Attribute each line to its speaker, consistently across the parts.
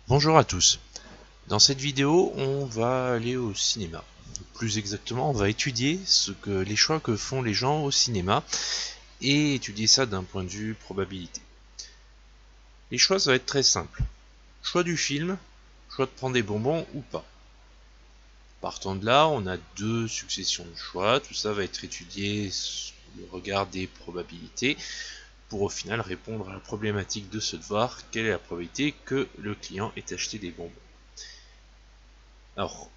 Speaker 1: Bonjour à tous. Dans cette vidéo, on va aller au cinéma. Plus exactement, on va étudier les choix que font les gens au cinéma et étudier ça d'un point de vue probabilité. Les choix, ça va être très simple. Choix du film, choix de prendre des bonbons ou pas. Partant de là, on a deux successions de choix. Tout ça va être étudié sous le regard des probabilités pour au final répondre à la problématique de ce devoir. Quelle est la probabilité que le client ait acheté des bonbons? Alors,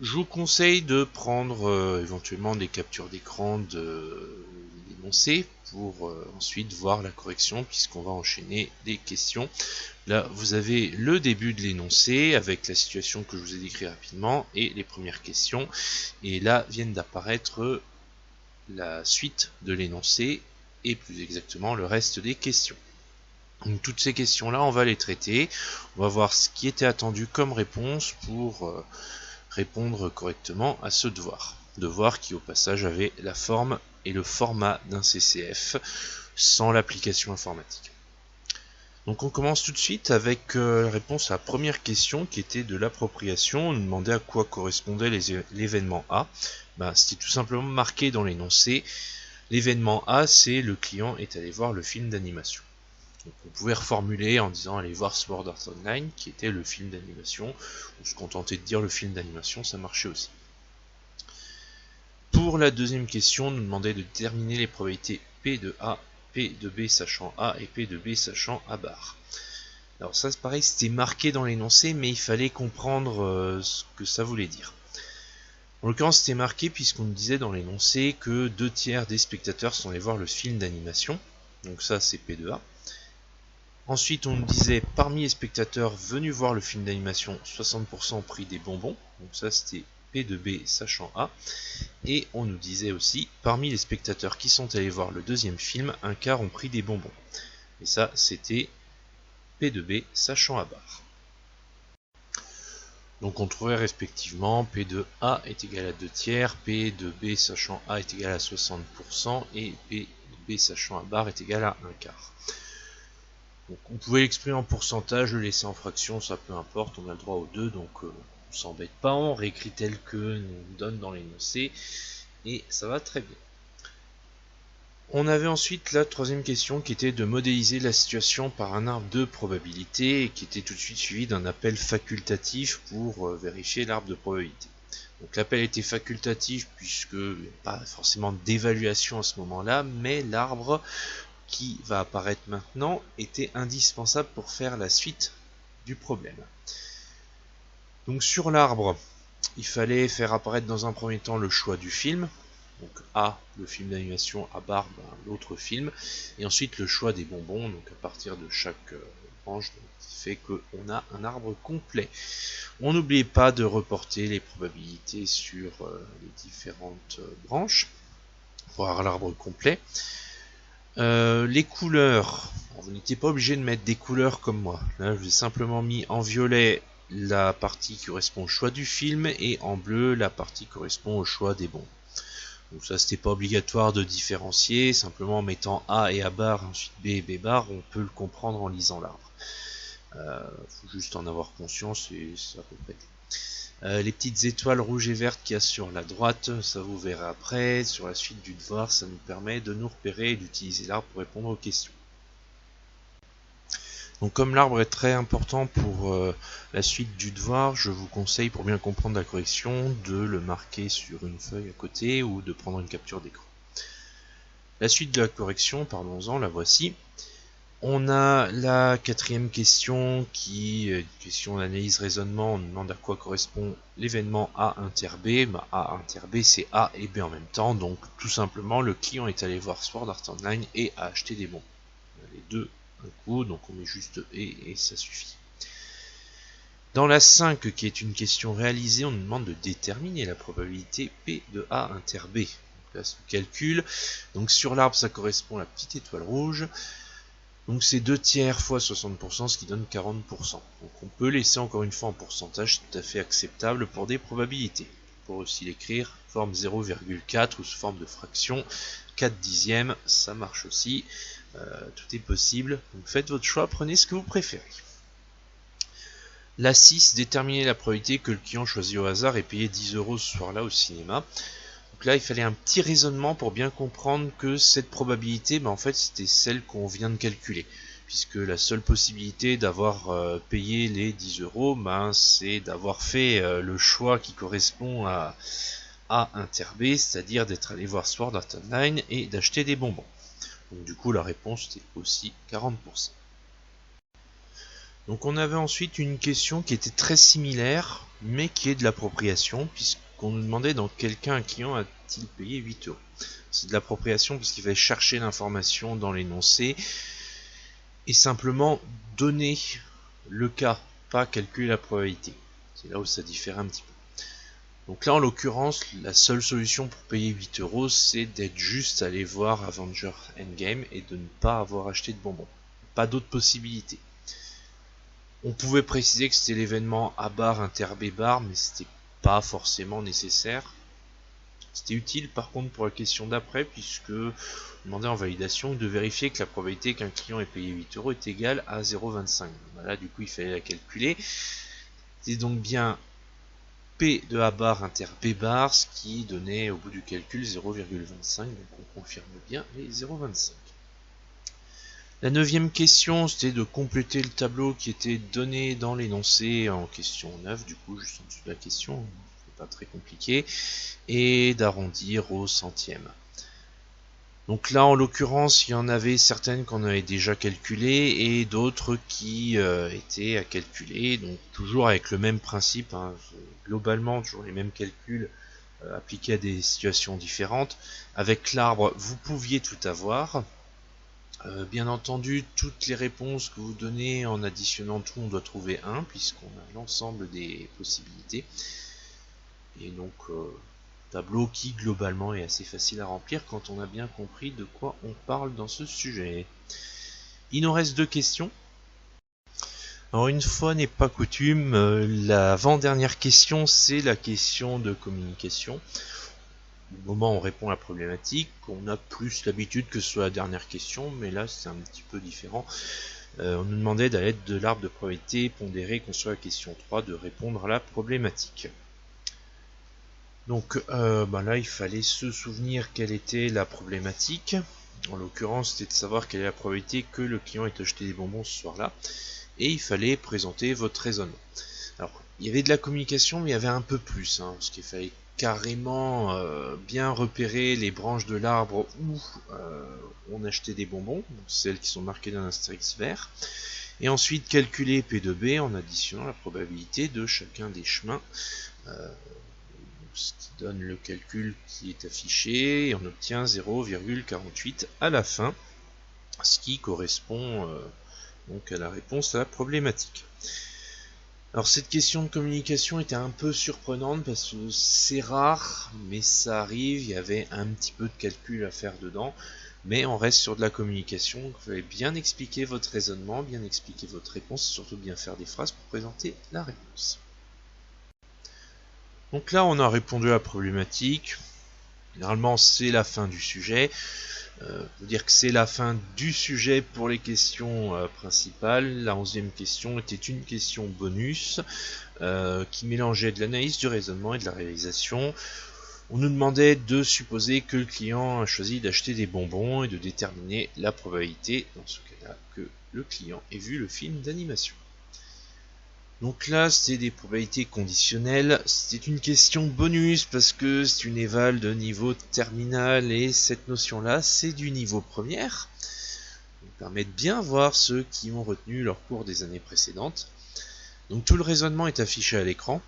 Speaker 1: je vous conseille de prendre éventuellement des captures d'écran de l'énoncé pour ensuite voir la correction puisqu'on va enchaîner les questions. Là, vous avez le début de l'énoncé avec la situation que je vous ai décrit rapidement et les premières questions. Et là viennent d'apparaître la suite de l'énoncé et plus exactement le reste des questions. Donc toutes ces questions-là, on va les traiter. On va voir ce qui était attendu comme réponse pour répondre correctement à ce devoir. Devoir qui au passage avait la forme et le format d'un CCF sans l'application informatique. Donc on commence tout de suite avec la réponse à la première question qui était de l'appropriation. On nous demandait à quoi correspondait l'événement A. C'était tout simplement marqué dans l'énoncé. L'événement A, c'est le client est allé voir le film d'animation. Donc on pouvait reformuler en disant aller voir Sword Art Online, qui était le film d'animation, ou se contenter de dire le film d'animation, ça marchait aussi. Pour la deuxième question, on nous demandait de déterminer les probabilités P de A, P de B sachant A et P de B sachant A bar. Alors ça c'est pareil, c'était marqué dans l'énoncé, mais il fallait comprendre ce que ça voulait dire. En l'occurrence, c'était marqué puisqu'on nous disait dans l'énoncé que 2/3 des spectateurs sont allés voir le film d'animation. Donc ça c'est P de A. Ensuite, on nous disait, parmi les spectateurs venus voir le film d'animation, 60% ont pris des bonbons. Donc ça, c'était P de B sachant A. Et on nous disait aussi, parmi les spectateurs qui sont allés voir le deuxième film, un quart ont pris des bonbons. Et ça, c'était P de B sachant A bar. Donc on trouvait respectivement P de A est égal à 2/3, P de B sachant A est égal à 60% et P de B sachant A bar est égal à un quart. Donc on pouvait l'exprimer en pourcentage, le laisser en fraction, ça peu importe, on a le droit aux deux, donc on s'embête pas, on réécrit tel que nous donne dans l'énoncé, et ça va très bien. On avait ensuite la troisième question qui était de modéliser la situation par un arbre de probabilité, et qui était tout de suite suivi d'un appel facultatif pour vérifier l'arbre de probabilité. Donc l'appel était facultatif puisque il n'y a pas forcément d'évaluation à ce moment-là, mais l'arbre qui va apparaître maintenant était indispensable pour faire la suite du problème. Donc sur l'arbre, il fallait faire apparaître dans un premier temps le choix du film, donc A, le film d'animation, A bar, l'autre film, et ensuite le choix des bonbons, donc à partir de chaque branche, qui fait qu'on a un arbre complet. On n'oubliez pas de reporter les probabilités sur les différentes branches pour avoir l'arbre complet. Les couleurs, vous n'étiez pas obligé de mettre des couleurs comme moi. Là, je vous ai simplement mis en violet la partie qui correspond au choix du film et en bleu la partie qui correspond au choix des bons. Donc ça, c'était pas obligatoire de différencier, simplement en mettant A et A bar, ensuite B et B bar, on peut le comprendre en lisant l'arbre. Faut juste en avoir conscience et c'est à peu près tout. Les petites étoiles rouges et vertes qu'il y a sur la droite, ça vous verrez après. Sur la suite du devoir, ça nous permet de nous repérer et d'utiliser l'arbre pour répondre aux questions. Donc comme l'arbre est très important pour la suite du devoir, je vous conseille pour bien comprendre la correction de le marquer sur une feuille à côté ou de prendre une capture d'écran. La suite de la correction, parlons-en, la voici. On a la quatrième question qui est une question d'analyse raisonnement. On demande à quoi correspond l'événement A inter B. A inter B, c'est A et B en même temps. Donc tout simplement, le client est allé voir Sword Art Online et a acheté des bons. Les deux un coup, donc on met juste et ça suffit. Dans la 5, qui est une question réalisée, on nous demande de déterminer la probabilité P de A inter B. Donc là, c'est le calcul. Donc sur l'arbre, ça correspond à la petite étoile rouge. Donc c'est 2/3 fois 60%, ce qui donne 40%. Donc on peut laisser encore une fois en pourcentage, tout à fait acceptable pour des probabilités. On peut aussi l'écrire forme 0,4 ou sous forme de fraction. 4 dixièmes, ça marche aussi. Tout est possible. Donc faites votre choix, prenez ce que vous préférez. La 6, déterminer la probabilité que le client choisi au hasard ait payé 10 € ce soir-là au cinéma. Donc là, il fallait un petit raisonnement pour bien comprendre que cette probabilité, en fait, c'était celle qu'on vient de calculer. Puisque la seule possibilité d'avoir payé les 10 €, c'est d'avoir fait le choix qui correspond à A inter B, c'est-à-dire d'être allé voir Sword Art Online et d'acheter des bonbons. Donc du coup, la réponse était aussi 40%. Donc on avait ensuite une question qui était très similaire, mais qui est de l'appropriation, puisqu'on nous demandait dans quel cas un client a-t-il payé 8 €. C'est de l'appropriation puisqu'il fallait chercher l'information dans l'énoncé et simplement donner le cas, pas calculer la probabilité. C'est là où ça diffère un petit peu. Donc là, en l'occurrence, la seule solution pour payer 8 €, c'est d'être juste allé voir Avengers Endgame et de ne pas avoir acheté de bonbons. Pas d'autre possibilité. On pouvait préciser que c'était l'événement A bar inter B bar, mais c'était pas forcément nécessaire. C'était utile par contre pour la question d'après, puisque on demandait en validation de vérifier que la probabilité qu'un client ait payé 8 € est égale à 0,25. Voilà, du coup il fallait la calculer. C'est donc bien P de A bar inter B bar, ce qui donnait au bout du calcul 0,25, donc on confirme bien les 0,25. La 9e question, c'était de compléter le tableau qui était donné dans l'énoncé en question 9, du coup juste en dessous de la question, c'est pas très compliqué, et d'arrondir au centième. Donc là, en l'occurrence, il y en avait certaines qu'on avait déjà calculées et d'autres qui étaient à calculer, donc toujours avec le même principe, globalement toujours les mêmes calculs appliqués à des situations différentes. Avec l'arbre, vous pouviez tout avoir. Bien entendu, toutes les réponses que vous donnez en additionnant tout, on doit trouver 1, puisqu'on a l'ensemble des possibilités. Et donc, tableau qui globalement est assez facile à remplir quand on a bien compris de quoi on parle dans ce sujet. Il nous reste 2 questions. Alors une fois n'est pas coutume, l'avant-dernière question, c'est la question de communication. Au moment où on répond à la problématique, on a plus l'habitude que ce soit la dernière question, mais là c'est un petit peu différent. On nous demandait à l'aide de l'arbre de probabilité pondéré qu'on soit la question 3 de répondre à la problématique. Donc là il fallait se souvenir quelle était la problématique. En l'occurrence c'était de savoir quelle est la probabilité que le client ait acheté des bonbons ce soir-là. Et il fallait présenter votre raisonnement. Alors il y avait de la communication, mais il y avait un peu plus, parce qu'il fallait carrément bien repérer les branches de l'arbre où on achetait des bonbons, celles qui sont marquées d'un astérisque vert, et ensuite calculer P de B en additionnant la probabilité de chacun des chemins, ce qui donne le calcul qui est affiché, et on obtient 0,48 à la fin, ce qui correspond donc à la réponse à la problématique. Alors cette question de communication était un peu surprenante parce que c'est rare, mais ça arrive, il y avait un petit peu de calcul à faire dedans, mais on reste sur de la communication, donc vous allez bien expliquer votre raisonnement, bien expliquer votre réponse, et surtout bien faire des phrases pour présenter la réponse. Donc là on a répondu à la problématique, généralement c'est la fin du sujet. Faut dire que c'est la fin du sujet pour les questions principales. La 11e question était une question bonus qui mélangeait de l'analyse, du raisonnement et de la réalisation. On nous demandait de supposer que le client a choisi d'acheter des bonbons et de déterminer la probabilité, dans ce cas-là, que le client ait vu le film d'animation. Donc là, c'était des probabilités conditionnelles. C'était une question bonus parce que c'est une éval de niveau terminal et cette notion-là, c'est du niveau première. Ça permet de bien voir ceux qui ont retenu leur cours des années précédentes. Donc tout le raisonnement est affiché à l'écran.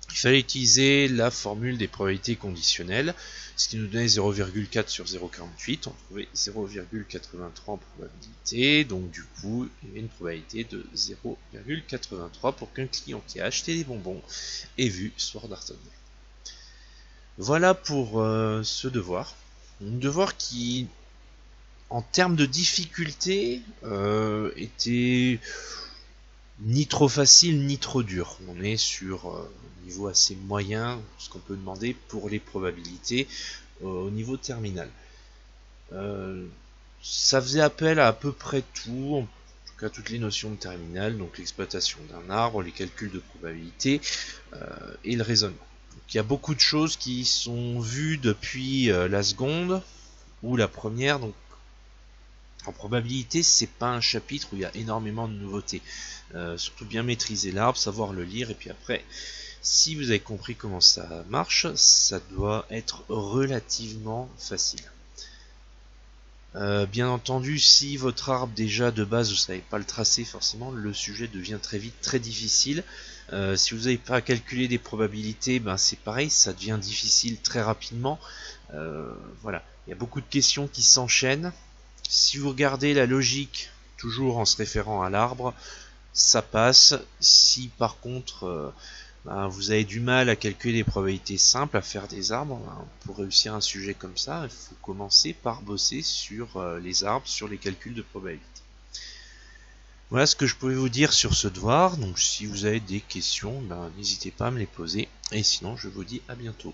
Speaker 1: Il fallait utiliser la formule des probabilités conditionnelles, ce qui nous donnait 0,4 sur 0,48, on trouvait 0,83 en probabilité, donc du coup il y avait une probabilité de 0,83 pour qu'un client qui a acheté des bonbons ait vu Sword Art Online. Voilà pour ce devoir. Un devoir qui, en termes de difficulté, était ni trop facile ni trop dur. On est sur un niveau assez moyen, ce qu'on peut demander pour les probabilités au niveau terminal. Ça faisait appel à peu près tout. cas toutes les notions de terminal, donc l'exploitation d'un arbre, les calculs de probabilité et le raisonnement. Donc, il y a beaucoup de choses qui sont vues depuis la seconde ou la première, donc en probabilité c'est pas un chapitre où il y a énormément de nouveautés. Surtout bien maîtriser l'arbre, savoir le lire, et puis après, si vous avez compris comment ça marche, ça doit être relativement facile. Bien entendu, si votre arbre déjà de base vous ne savez pas le tracer, forcément le sujet devient très vite très difficile. Si vous n'avez pas calculé des probabilités, ben c'est pareil, ça devient difficile très rapidement. Voilà, il y a beaucoup de questions qui s'enchaînent. Si vous regardez la logique toujours en se référant à l'arbre, ça passe. Si par contre vous avez du mal à calculer des probabilités simples, à faire des arbres, pour réussir un sujet comme ça, il faut commencer par bosser sur les arbres, sur les calculs de probabilité. Voilà ce que je pouvais vous dire sur ce devoir. Donc si vous avez des questions, n'hésitez pas à me les poser. Et sinon, je vous dis à bientôt.